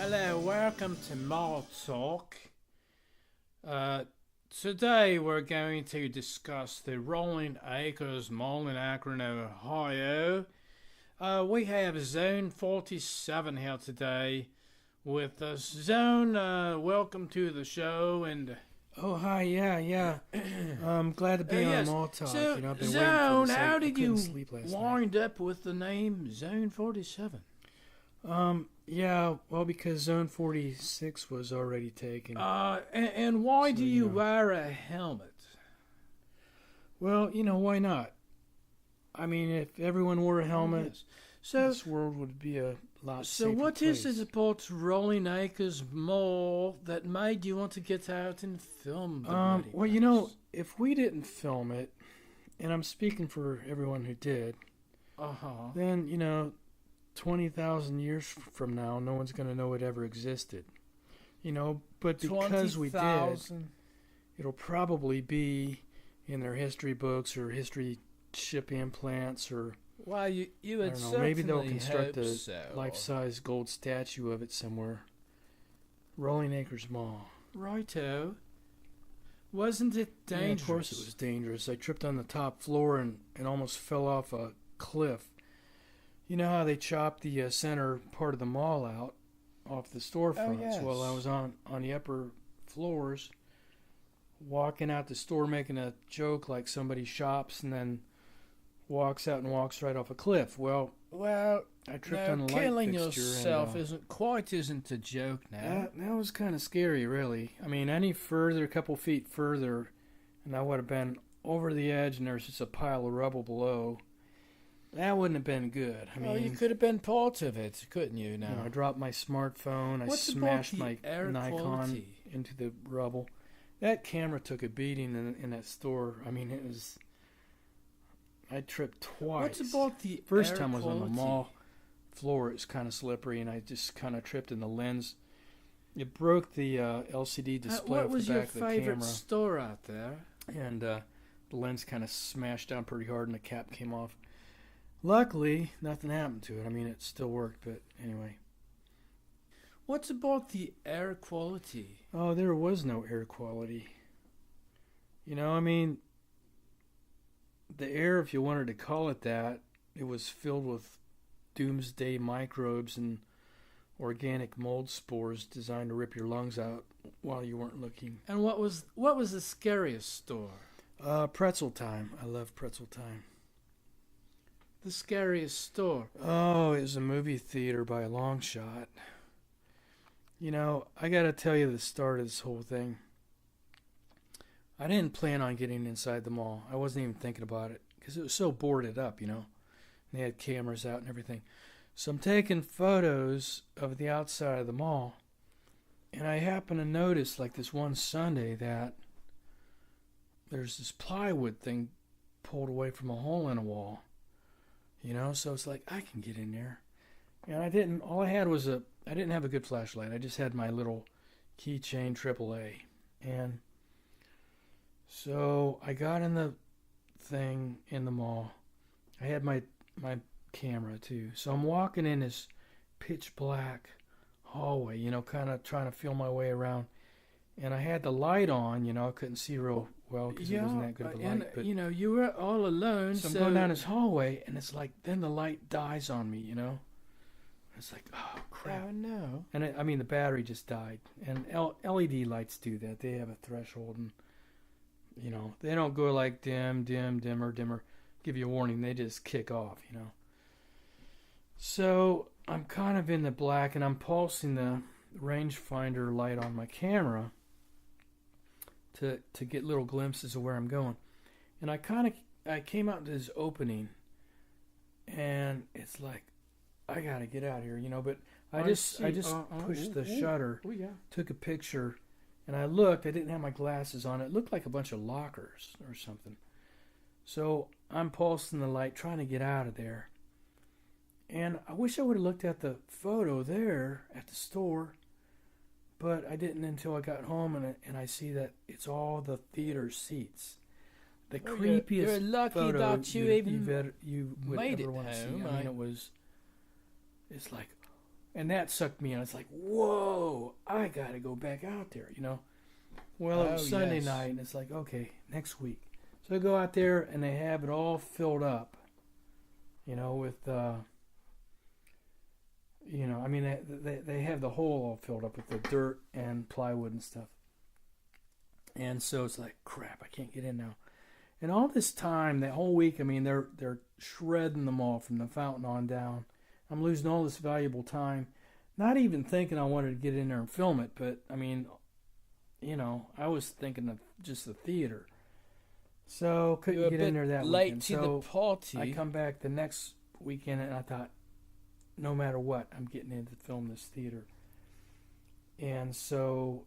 Hello, welcome to Mall Talk. Today we're going to discuss the Rolling Acres Mall in Akron, Ohio. We have Zone47 here today with us. Zone, welcome to the show. And Oh, hi, yeah. I'm glad to be on yes. Mall Talk. So, I've been Zone, waiting for this. how I did couldn't you sleep last night. wind up with the name Zone47? Yeah, well, because Zone 46 was already taken. And why So, do you wear a helmet? Well, why not? I mean, if everyone wore a helmet, Yes. So, this world would be a lot safer what place. is it about Rolling Acres Mall that made you want to get out and film the bloody Well, place? if we didn't film it, and I'm speaking for everyone who did, Uh-huh. then, 20,000 years from now, no one's going to know it ever existed. But because we did, 20,000. it'll probably be in their history books or history ship implants or Well, you I would don't know. Maybe they'll certainly construct hope a so. life-size gold statue of it somewhere. Rolling Acres Mall. Righto. Wasn't it Yeah, dangerous? of course it was dangerous. I tripped on the top floor and almost fell off a cliff. You know how they chopped the center part of the mall out off the storefronts? yes. Well, I was on the upper floors walking out the store making a joke like somebody shops and then walks out and walks right off a cliff. Well, Well, I tripped now, on the light killing fixture yourself and, isn't a joke now. that was kind of scary, really. I mean, any further, a couple feet further, and I would have been over the edge, and there's just a pile of rubble below. That wouldn't have been good. I Well, you mean, could have been part of it, couldn't you? Now, I dropped my smartphone. I What's about smashed the my air Nikon quality? into the rubble. That camera took a beating in that store. I mean, it was. I tripped twice. What's about the First air time I was on the quality? mall floor. It was kind of slippery, and I just kind of tripped in the lens. It broke the LCD display What off was the your back of the favorite camera, store out there? and the lens kind of smashed down pretty hard, and the cap came off. Luckily, nothing happened to it. I mean, it still worked, but anyway. What's about the air quality? Oh, there was no air quality. I mean, the air, if you wanted to call it that, it was filled with doomsday microbes and organic mold spores designed to rip your lungs out while you weren't looking. And what was the scariest store? Pretzel Time. I love Pretzel Time. The scariest store. Oh, it was a movie theater by a long shot. I gotta tell you the start of this whole thing. I didn't plan on getting inside the mall. I wasn't even thinking about it because it was so boarded up, And they had cameras out and everything. So I'm taking photos of the outside of the mall, and I happen to notice, like this one Sunday, that there's this plywood thing pulled away from a hole in a wall. So it's like, I can get in there. And I didn't have a good flashlight. I just had my little keychain AAA. And so I got in the thing in the mall. I had my camera too. So I'm walking in this pitch black hallway, kind of trying to feel my way around. And I had the light on, I couldn't see real well because it wasn't that good of a light. But you were all alone. so I'm going down this hallway, and it's like, then the light dies on me, It's like, oh, crap. Oh, no. And the battery just died. And LED lights do that. They have a threshold, and, they don't go like dim, dim, dimmer, dimmer. Give you a warning. They just kick off, So I'm kind of in the black, and I'm pulsing the rangefinder light on my camera to get little glimpses of where I'm going. And I came out into this opening, and it's like, I gotta get out of here, But I just pushed the shutter, took a picture, and I looked. I didn't have my glasses on. It looked like a bunch of lockers or something. So I'm pulsing the light, trying to get out of there. And I wish I would have looked at the photo there at the store, but I didn't until I got home, and I see that it's all the theater seats. The creepiest you're lucky photo that you would made ever it want to see. home. I mean, it's like, And that sucked me in. It's like, whoa, I got to go back out there, you know. Well, it was Sunday night, and it's like, okay, next week. So I go out there, and they have it all filled up, you know, with, you know, I mean, they have the hole all filled up with the dirt and plywood and stuff. And so it's like, crap, I can't get in now. And all this time, that whole week, I mean, they're shredding them all from the fountain on down. I'm losing all this valuable time, not even thinking I wanted to get in there and film it, but, I mean, you know, I was thinking of just the theater. So, couldn't get in there that late weekend. to So the party. I come back the next weekend, and I thought, no matter what, I'm getting in to film this theater. And so,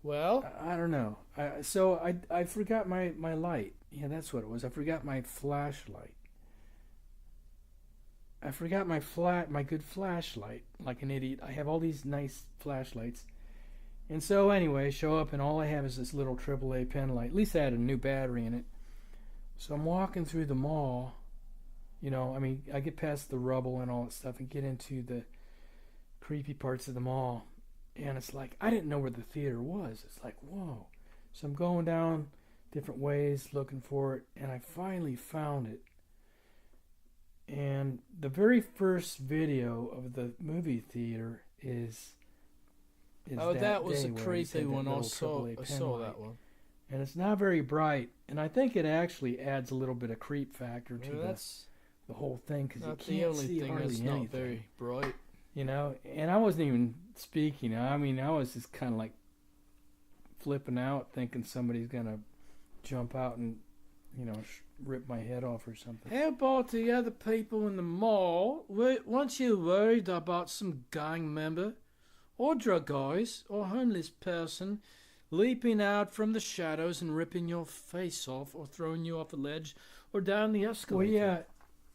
well, I don't know. I forgot my light. Yeah, that's what it was. I forgot my flashlight. I forgot my good flashlight, like an idiot. I have all these nice flashlights. And so anyway, I show up and all I have is this little AAA pen light. At least I had a new battery in it. So I'm walking through the mall. You know, I mean, I get past the rubble and all that stuff and get into the creepy parts of the mall. And it's like, I didn't know where the theater was. It's like, whoa. So I'm going down different ways looking for it, and I finally found it. And the very first video of the movie theater is that was a creepy one. I saw that one. And it's not very bright, and I think it actually adds a little bit of creep factor to the whole thing, because you can't see hardly anything. Not very bright. You know, and I wasn't even speaking. I mean, I was just kind of like flipping out, thinking somebody's going to jump out and, you know, rip my head off or something. How about the other people in the mall? Weren't you worried about some gang member or drug guys or homeless person leaping out from the shadows and ripping your face off or throwing you off a ledge or down the escalator? Well, yeah,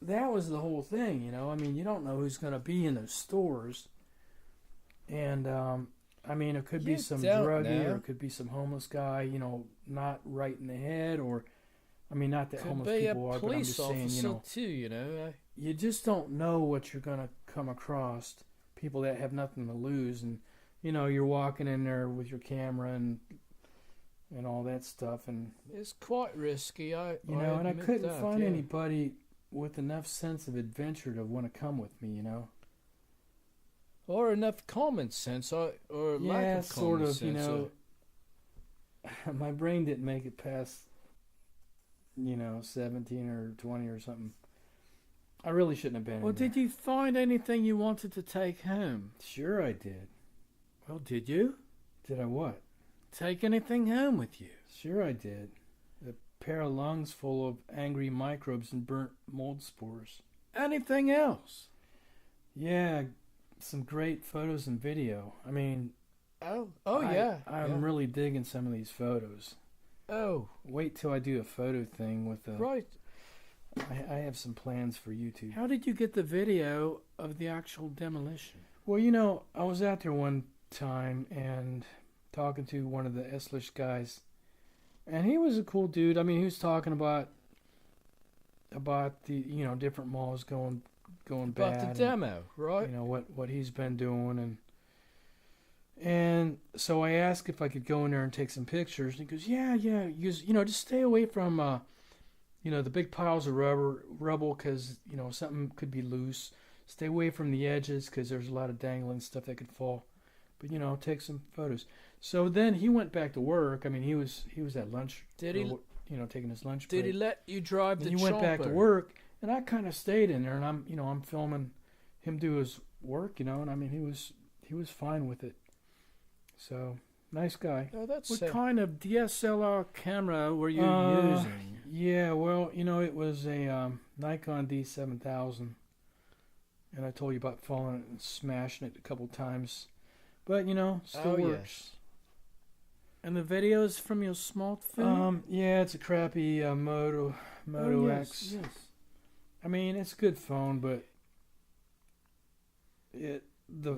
that was the whole thing, you know. I mean, you don't know who's going to be in those stores. And, I mean, it could be some druggie or it could be some homeless guy, you know, not right in the head, or, I mean, not that homeless people are, but I'm just saying, you know. Too, you know. You just don't know what you're going to come across. People that have nothing to lose, and, you know, you're walking in there with your camera and all that stuff. And it's quite risky, I couldn't find anybody with enough sense of adventure to want to come with me, you know. Or enough common sense, or lack of common sense. You know. My brain didn't make it past, you know, 17 or 20 or something. I really shouldn't have been. Well, did you find anything you wanted to take home? Sure I did. Well, did you? Did I what? Take anything home with you? Sure I did. A pair of lungs full of angry microbes and burnt mold spores. Anything else? Yeah, some great photos and video. I mean... I'm really digging some of these photos. Oh. Wait till I do a photo thing with the... Right. I have some plans for YouTube. How did you get the video of the actual demolition? Well, you know, I was out there one time and talking to one of the Eslish guys, and he was a cool dude. I mean, he was talking about the, you know, different malls going bad. About the demo, right? You know, what he's been doing, and so I asked if I could go in there and take some pictures, and he goes, yeah, you know, just stay away from you know, the big piles of rubble, because, you know, something could be loose. Stay away from the edges, because there's a lot of dangling stuff that could fall. But, you know, take some photos. So then he went back to work. I mean, he was at lunch. Did he? You know, taking his lunch break. Did he let you drive the chopper? He went back to work, and I kind of stayed in there, and I'm filming him do his work, you know, and I mean, he was fine with it. So, nice guy. Oh, what kind of DSLR camera were you using? Yeah, well, you know, it was a Nikon D7000, and I told you about falling and smashing it a couple times, but, you know, still works. Yes. And the videos from your smartphone? Yeah, it's a crappy Moto X. Yes. I mean, it's a good phone, but the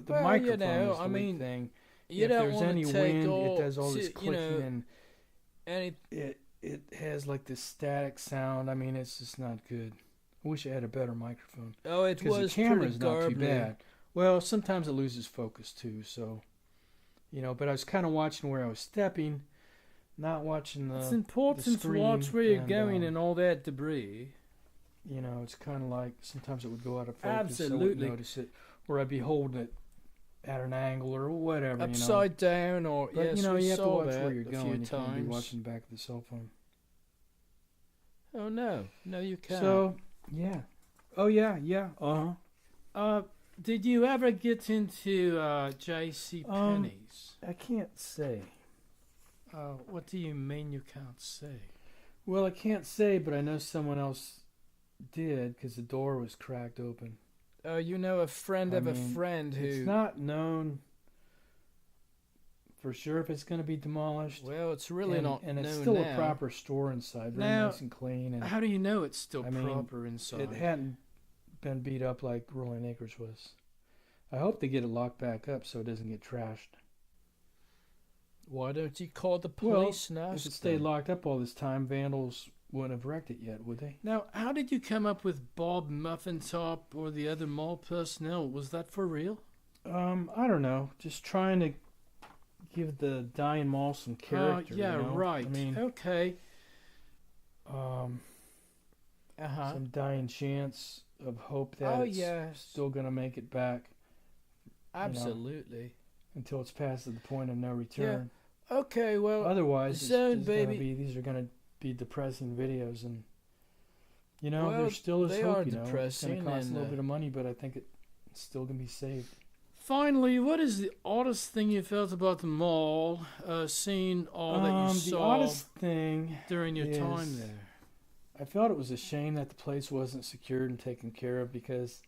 microphone is the weak thing. If there's any wind, it does all this clicking, and it has like this static sound. I mean, it's just not good. I wish I had a better microphone. Oh, it Because was the camera's pretty not too garbly. bad. Well, sometimes it loses focus too, so, but I was kind of watching where I was stepping, not watching It's the important to screen, watch where you're and, going and all that debris. it's kind of like sometimes it would go out of focus. I Absolutely. wouldn't notice it, or I'd be holding it at an angle or whatever. Upside down, or But yes, you we have to saw watch that where you're a going. few You can't be times. watching the back of the cell phone. Oh no, you can't. So yeah, oh yeah, Did you ever get into J.C. Penney's? I can't say. What do you mean you can't say? Well, I can't say, but I know someone else did because the door was cracked open. You know a friend of a friend who. It's not known for sure if it's going to be demolished. Well, it's really not and it's known still now. a proper store inside, very Now, nice and clean. And How do you know it's still I mean, proper inside? it hadn't been beat up like Rolling Acres was. I hope they get it locked back up so it doesn't get trashed. Why don't you call the Well, police now? If it stayed locked up all this time, vandals wouldn't have wrecked it yet, would they? Now, how did you come up with Bob Muffintop or the other mall personnel? Was that for real? I don't know. Just trying to give the dying mall some character. Yeah, right. I mean, okay. some dying chance of hope that it's yes, still going to make it back absolutely. until it's past the point of no return. Okay, well, Otherwise, Zone it's gonna baby. these are going to be depressing videos, and Well, there still is they hope. are It's going depressing to cost a and, little bit of money, but I think it's still going to be saved. Finally, what is the oddest thing you felt about the mall, seeing all that you The saw oddest thing during your time is- there? I felt it was a shame that the place wasn't secured and taken care of because,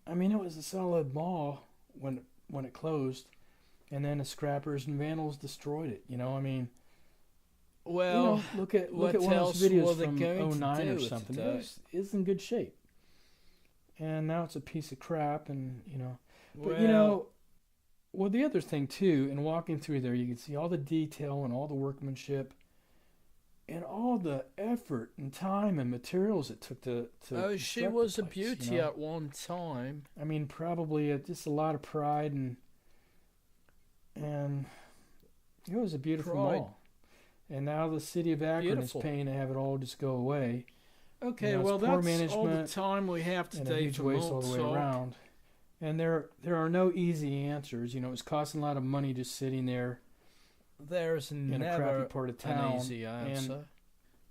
I mean, it was a solid mall when it closed, and then the scrappers and vandals destroyed it. I mean, well, look at what one of else those videos were they from going to 09 do or with something. it, It's in good shape, and now it's a piece of crap. And but well, the other thing too, in walking through there, you can see all the detail and all the workmanship. And all the effort and time and materials it took to she construct was the a place, beauty at one time. I mean, probably just a lot of pride and it was a beautiful mall. And now the city of Akron is paying to have it all just go away. Okay, well, that's management all the time we have and a today huge for waste all Malt the way Talk. around. And there are no easy answers. It was costing a lot of money just sitting there There's in a never crappy part of town. an easy answer. And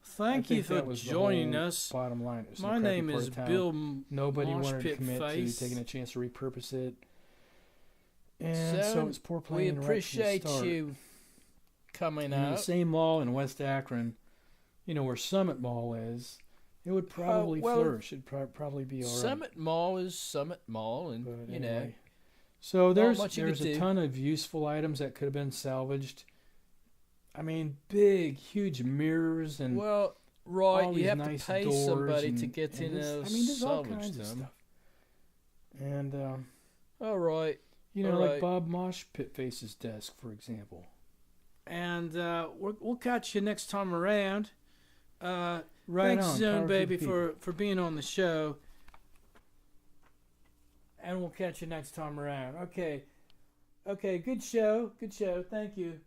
Thank I you think for that was the joining whole us. Bottom line, it was in a My crappy name part is of town. Bill Nobody wanted to Moshpit commit Face. to taking a chance to repurpose it. And so Zone, it's poor we planning right from the appreciate start. you coming And the out. same mall in West Akron, where Summit Mall is, it would probably flourish. It'd probably be all right. Summit Mall is Summit Mall, and But you know. anyway. So there's much you a could do. ton of useful items that could have been salvaged. I mean, big, huge mirrors and Well, all right, these you have nice to pay doors somebody and, to get in this, and there's all salvage kinds of them. stuff. And All right. like Alright. Bob Moshpit Face's desk, for example. And we'll catch you next time around. Right Thanks, on. Zone Power to Baby, the people. for being on the show. And we'll catch you next time around. Okay, good show. Thank you.